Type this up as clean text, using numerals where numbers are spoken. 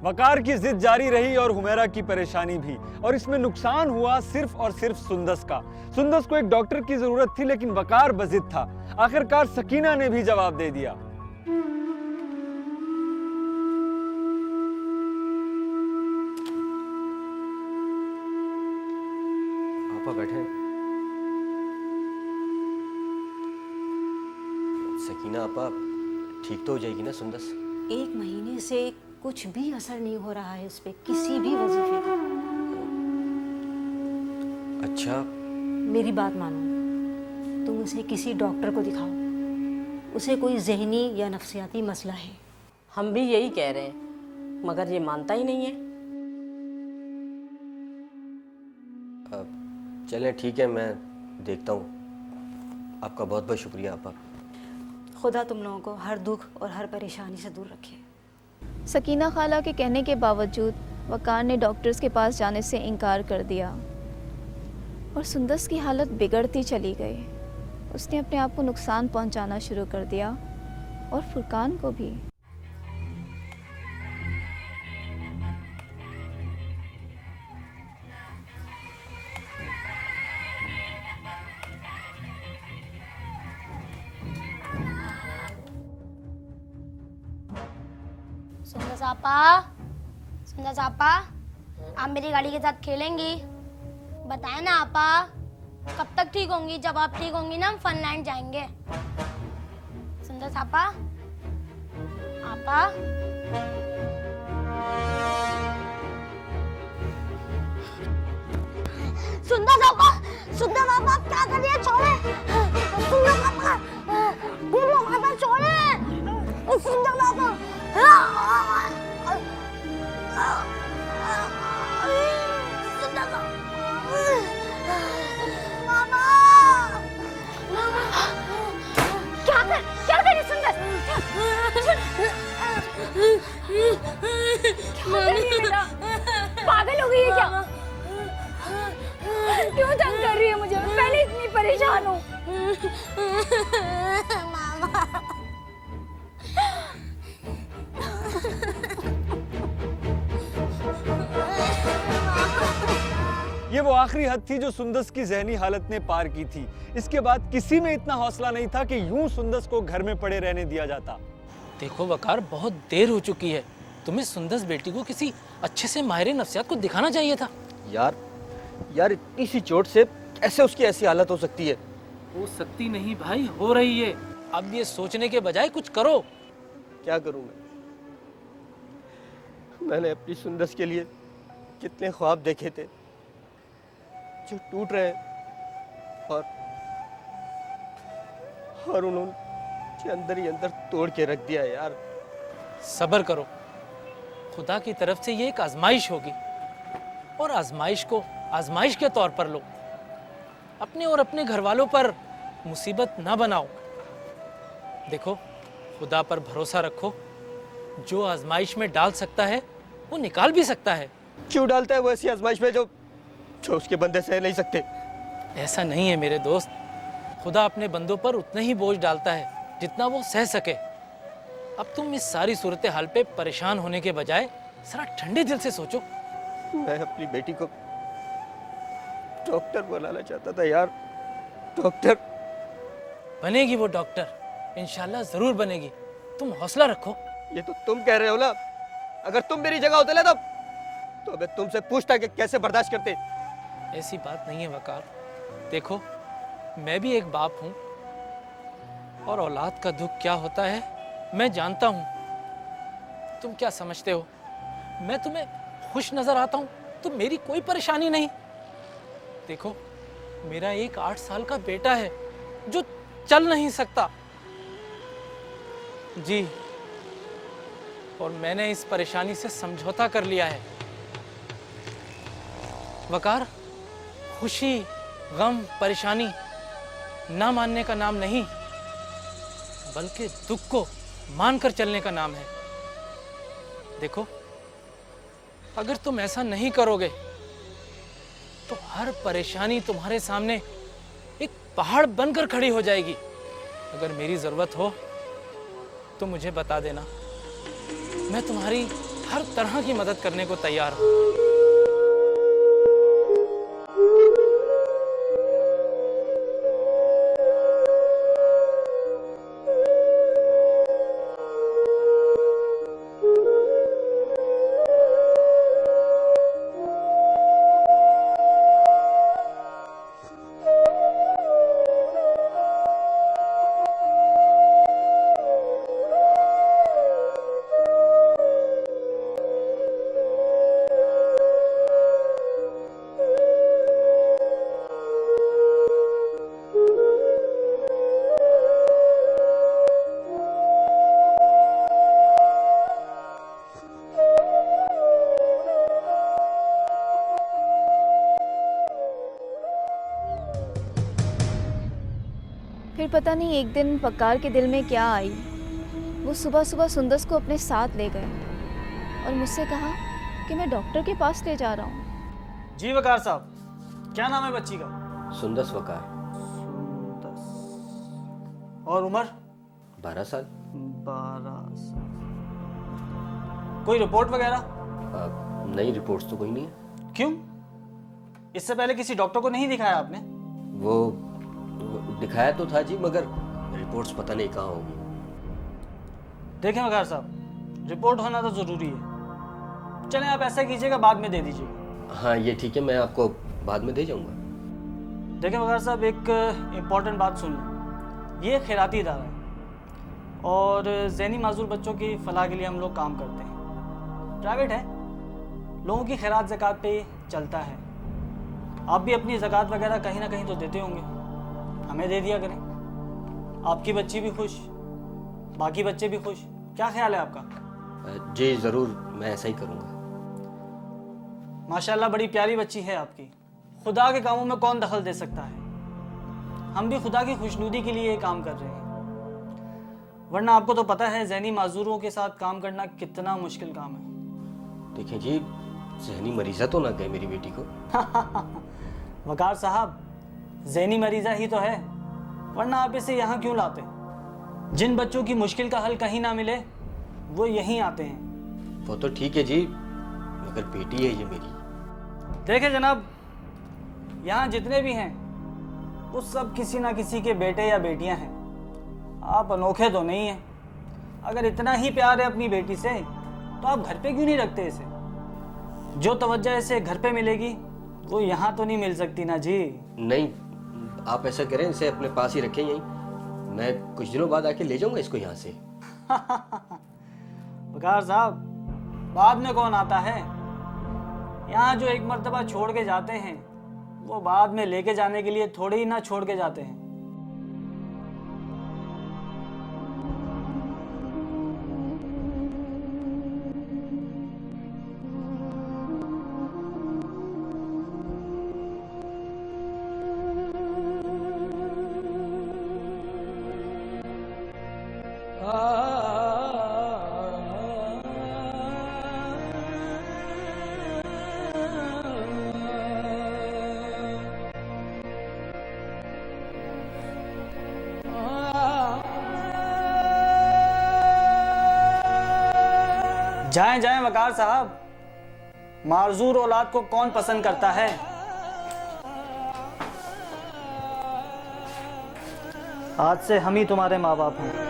वकार की जिद जारी रही और हुमैरा की परेशानी भी, और इसमें नुकसान हुआ सिर्फ और सिर्फ सुंदस का। सुंदस को एक डॉक्टर की जरूरत थी, लेकिन वकार बजिद था। आखिरकार सकीना ने भी जवाब दे दिया। आपा बैठे। सकीना आपा ठीक तो हो जाएगी ना सुंदस? 1 महीने से कुछ भी असर नहीं हो रहा है उस पे, किसी भी वजीफे का। अच्छा, मेरी बात मानो, तुम उसे किसी डॉक्टर को दिखाओ। उसे कोई जहनी या नफ्सियाती मसला है। हम भी यही कह रहे हैं, मगर ये मानता ही नहीं है। चलें ठीक है, मैं देखता हूँ। आपका बहुत बहुत शुक्रिया आपा। खुदा तुम लोगों को हर दुख और हर परेशानी से दूर रखे। सकीना खाला के कहने के बावजूद वकार ने डॉक्टर्स के पास जाने से इनकार कर दिया और सुंदस की हालत बिगड़ती चली गई। उसने अपने आप को नुकसान पहुंचाना शुरू कर दिया और फुरकान को भी। सुंदस आपा, आप मेरी गाड़ी के साथ खेलेंगी? बताए ना आपा, कब तक ठीक होंगी? जब आप ठीक होंगी ना, हम फनलैंड जाएंगे। सुंदस आपा, आपा, सुंदस आपा, सुंदस आपा, आप क्या कर रही है? छोड़े सुंदस आपा, आपा छोड़े सुंदस आपा। मामा, क्या करे सुंदर? बेटा, पागल हो गई है क्या? क्यों तंग कर रही है मुझे? मैं पहले इतनी परेशान हूँ। मामा, ये वो आखिरी हद थी जो सुंदस की जहनी हालत ने पार की थी। इसके बाद किसी में इतना हौसला नहीं था कि यूं सुंदस को घर में पड़े रहने दिया जाता। देखो वकार, बहुत देर हो चुकी है। तुम्हें सुंदस बेटी को किसी अच्छे से माहिर नफ्सियात को दिखाना चाहिए था। यार इतनी सी चोट से कैसे उसकी ऐसी हालत हो सकती है? हो सकती नहीं भाई, हो रही है। अब ये सोचने के बजाय कुछ करो। क्या करूं मैंने अपनी सुंदस के लिए कितने ख्वाब देखे थे जो टूट रहे हैं, और उन्होंने अंदर ही अंदर तोड़ के रख दिया यार। सब्र करो, खुदा की तरफ से ये एक आजमाइश होगी, और आजमाइश को आजमाइश के तौर पर लो। अपने और अपने घर वालों पर मुसीबत ना बनाओ। देखो, खुदा पर भरोसा रखो। जो आजमाइश में डाल सकता है वो निकाल भी सकता है। क्यों डालता है वो ऐसी आजमाइश में जो उसके बंदे सह नहीं सकते? ऐसा नहीं है मेरे दोस्त। खुदा अपने बंदों पर उतना ही बोझ डालता है जितना वो सह सके। अब तुम इस सारी सूरत हाल पे परेशान होने के बजाय जरा ठंडे दिल से सोचो। मैं अपनी बेटी को डॉक्टर बनाना चाहता था यार। डॉक्टर बनेगी वो डॉक्टर, इंशाल्लाह जरूर बनेगी। तुम हौसला रखो। ये तो तुम कह रहे हो ना। अगर तुम मेरी जगह होते ना तो मैं तुमसे पूछता कि कैसे बर्दाश्त करते। ऐसी बात नहीं है वकार। देखो, मैं भी एक बाप हूं, और औलाद का दुख क्या होता है मैं जानता हूं। तुम क्या समझते हो मैं तुम्हें खुश नजर आता हूं तो मेरी कोई परेशानी नहीं? देखो, मेरा एक 8 साल का बेटा है जो चल नहीं सकता जी, और मैंने इस परेशानी से समझौता कर लिया है। वकार, खुशी, गम, परेशानी ना मानने का नाम नहीं, बल्कि दुख को मानकर चलने का नाम है। देखो, अगर तुम ऐसा नहीं करोगे तो हर परेशानी तुम्हारे सामने एक पहाड़ बनकर खड़ी हो जाएगी। अगर मेरी जरूरत हो तो मुझे बता देना, मैं तुम्हारी हर तरह की मदद करने को तैयार हूँ। फिर पता नहीं एक दिन वकार के दिल में क्या आई, वो सुबह सुबह सुंदस को अपने साथ ले गए और मुझसे कहा कि मैं डॉक्टर के पास ले जा रहा हूँ। जी वकार साहब, क्या नाम है बच्ची का? सुंदस वकार। और उम्र? 12 साल। 12 साल। कोई रिपोर्ट वगैरह? नई रिपोर्ट्स तो कोई नहीं है। क्यों? इससे पहले किसी डॉक्टर को नहीं दिखाया आपने? वो दिखाया तो था जी, मगर रिपोर्ट्स पता नहीं कहाँ होगी। देखें वकार साहब, रिपोर्ट होना तो ज़रूरी है। चलें आप ऐसा कीजिएगा, बाद में दे दीजिएगा। हाँ ये ठीक है, मैं आपको बाद में दे जाऊँगा। देखें वकार साहब, एक इम्पॉर्टेंट बात सुन लें। ये खैराती इदारा है और ज़हनी माजूर बच्चों की फलाह के लिए हम लोग काम करते हैं। प्राइवेट है, लोगों की खैरात ज़कात पे चलता है। आप भी अपनी ज़कात वगैरह कहीं ना कहीं तो देते होंगे, हमें दे दिया करें। आपकी बच्ची भी खुश, बाकी बच्चे भी खुश। क्या ख्याल है आपका? जी ज़रूर, मैं ऐसा ही करूँगा। माशाल्लाह बड़ी प्यारी बच्ची है आपकी। खुदा के कामों में कौन दखल दे सकता है? हम भी खुदा की खुशनुदी के लिए ये काम कर रहे हैं, वरना आपको तो पता है ज़हनी माजूरों के साथ काम करना कितना मुश्किल काम है। देखें जी, ज़हनी मरीज़ा तो ना कहे मेरी बेटी को। वकार साहब, ज़हनी मरीज़ा ही तो है, वरना आप इसे यहाँ क्यों लाते? जिन बच्चों की मुश्किल का हल कहीं ना मिले वो यहीं आते हैं। वो तो ठीक है जी, मगर बेटी है ये मेरी। देखें जनाब, यहाँ जितने भी हैं वो सब किसी ना किसी के बेटे या बेटियाँ हैं। आप अनोखे तो नहीं हैं। अगर इतना ही प्यार है अपनी बेटी से तो आप घर पे क्यों नहीं रखते इसे? जो तवज्जो इसे घर पे मिलेगी वो यहाँ तो नहीं मिल सकती ना जी। नहीं, आप ऐसा करें, इसे अपने पास ही रखें यहीं। मैं कुछ दिनों बाद आके ले जाऊंगा इसको यहाँ से। वकार साहब, बाद में कौन आता है? यहाँ जो एक मर्तबा छोड़ के जाते हैं वो बाद में लेके जाने के लिए थोड़ी ही ना छोड़ के जाते हैं। जाएं जाएं वकार साहब, माजूर औलाद को कौन पसंद करता है? आज से हम ही तुम्हारे माँ बाप हैं।